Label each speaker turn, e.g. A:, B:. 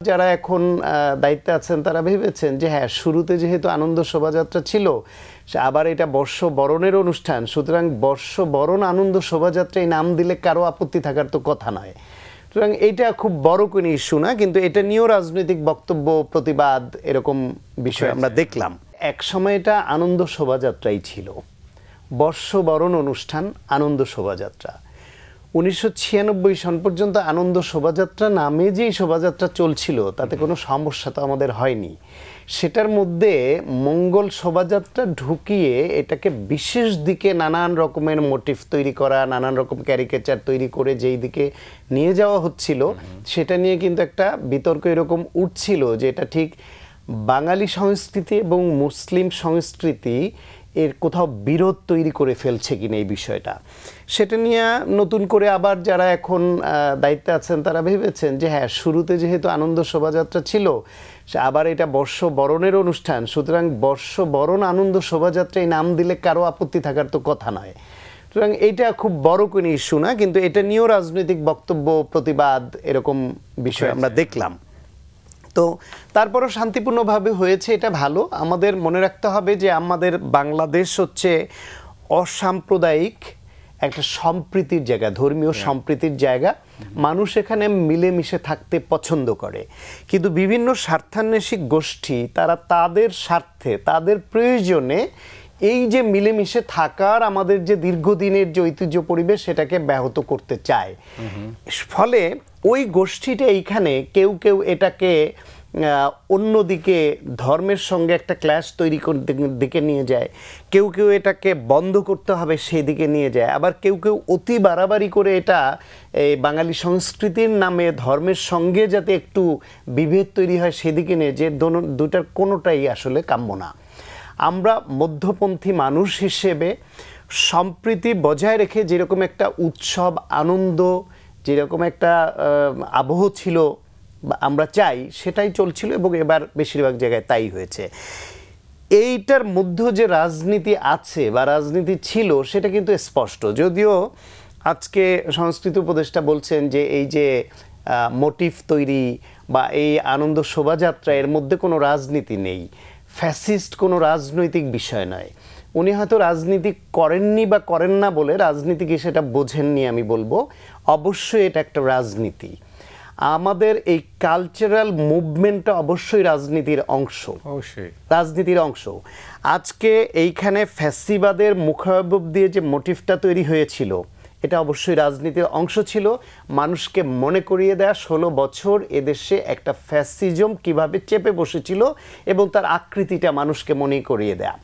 A: যারা এখন দায়িত্বে আছেন তারা ভেবেছেন যে হ্যাঁ শুরুতে যেহেতু আনন্দ শোভাযাত্রা ছিল আবার এটা বর্ষবরণের অনুষ্ঠান, সুতরাং বর্ষবরণ আনন্দ শোভাযাত্রায় নাম দিলে কারো আপত্তি থাকার তো কথা নয়। সুতরাং এটা খুব বড় কোনো ইস্যু না, কিন্তু এটা নিয়েও রাজনৈতিক বক্তব্য প্রতিবাদ এরকম বিষয় আমরা দেখলাম। এক সময় এটা আনন্দ শোভাযাত্রাই ছিল, বর্ষবরণ অনুষ্ঠান আনন্দ শোভাযাত্রা। 1996 সন পর্যন্ত আনন্দ শোভাযাত্রা নামে যেই শোভাযাত্রা চলছিল তাতে কোনো সমস্যা তো আমাদের হয়নি। সেটার মধ্যে মঙ্গল শোভাযাত্রা ঢুকিয়ে এটাকে বিশেষ দিকে নানান রকমের মোটিভ তৈরি করা, নানান রকম ক্যারিকেচার তৈরি করে যেই দিকে নিয়ে যাওয়া হচ্ছিল সেটা নিয়ে কিন্তু একটা বিতর্ক এরকম উঠছিল যে এটা ঠিক বাঙালি সংস্কৃতি এবং মুসলিম সংস্কৃতি এর কোথাও বিরোধ তৈরি করে ফেলছে কিনা এই বিষয়টা। সেটা নিয়ে নতুন করে আবার যারা এখন দায়িত্বে আছেন তারা ভেবেছেন যে হ্যাঁ শুরুতে যেহেতু আনন্দ শোভাযাত্রা ছিল আবার এটা বর্ষবরণের অনুষ্ঠান, সুতরাং বর্ষবরণ আনন্দ শোভাযাত্রায় নাম দিলে কারো আপত্তি থাকার তো কথা নয়। সুতরাং এটা খুব বড় কোনো ইস্যু না, কিন্তু এটা নিয়েও রাজনৈতিক বক্তব্য প্রতিবাদ এরকম বিষয় আমরা দেখলাম। তো তারপরও শান্তিপূর্ণভাবে হয়েছে, এটা ভালো। আমাদের মনে রাখতে হবে যে আমাদের বাংলাদেশ হচ্ছে অসাম্প্রদায়িক একটা সম্প্রীতির জায়গা, ধর্মীয় সম্প্রীতির জায়গা। মানুষ এখানে মিলেমিশে থাকতে পছন্দ করে, কিন্তু বিভিন্ন স্বার্থান্বেষী গোষ্ঠী তারা তাদের স্বার্থে তাদের প্রয়োজনে এই যে মিলেমিশে থাকার আমাদের যে দীর্ঘদিনের যে ঐতিহ্য পরিবেশ সেটাকে ব্যাহত করতে চায়। ফলে ওই গোষ্ঠীটা এইখানে কেউ কেউ এটাকে অন্যদিকে ধর্মের সঙ্গে একটা ক্ল্যাশ তৈরি করতে দিকে নিয়ে যায়, কেউ কেউ এটাকে বন্ধ করতে হবে সেই দিকে নিয়ে যায়, আবার কেউ কেউ অতি বাড়াবাড়ি করে এটা বাঙালি সংস্কৃতির নামে ধর্মের সঙ্গে যাতে একটু বিভেদ তৈরি হয় সেদিকে নিয়ে, যে দুটার কোনোটাই আসলে কাম্য না। আমরা মধ্যপন্থী মানুষ হিসেবে সম্প্রীতি বজায় রেখে যেরকম একটা উৎসব আনন্দ, যেরকম একটা আবহ ছিল আমরা চাই সেটাই চলছিল, এবং এবার বেশিরভাগ জায়গায় তাই হয়েছে। এইটার মধ্যে যে রাজনীতি আছে বা রাজনীতি ছিল সেটা কিন্তু স্পষ্ট, যদিও আজকে সংস্কৃতি উপদেষ্টা বলছেন যে এই যে মোটিভ তৈরি বা এই আনন্দ শোভাযাত্রা এর মধ্যে কোনো রাজনীতি নেই, ফ্যাসিস্ট কোনো রাজনৈতিক বিষয় নয়। উনি হয়তো রাজনীতি করেননি বা করেন না বলে রাজনীতি কি সেটা বোঝেননি আমি বলবো, অবশ্যই এটা একটা রাজনীতি। আমাদের এই কালচারাল মুভমেন্টটা অবশ্যই রাজনীতির অংশ, রাজনীতির অংশ। আজকে এইখানে ফ্যাসিবাদের মুখাবয়ব দিয়ে যে মোটিভটা তৈরি হয়েছিল এটা অবশ্যই রাজনীতির অংশ ছিল। মানুষকে মনে করিয়ে দেয়া 16 বছর এদেশে একটা ফ্যাসিজম কিভাবে চেপে বসেছিল এবং তার আকৃতিটা মানুষকে মনে করিয়ে দেয়া।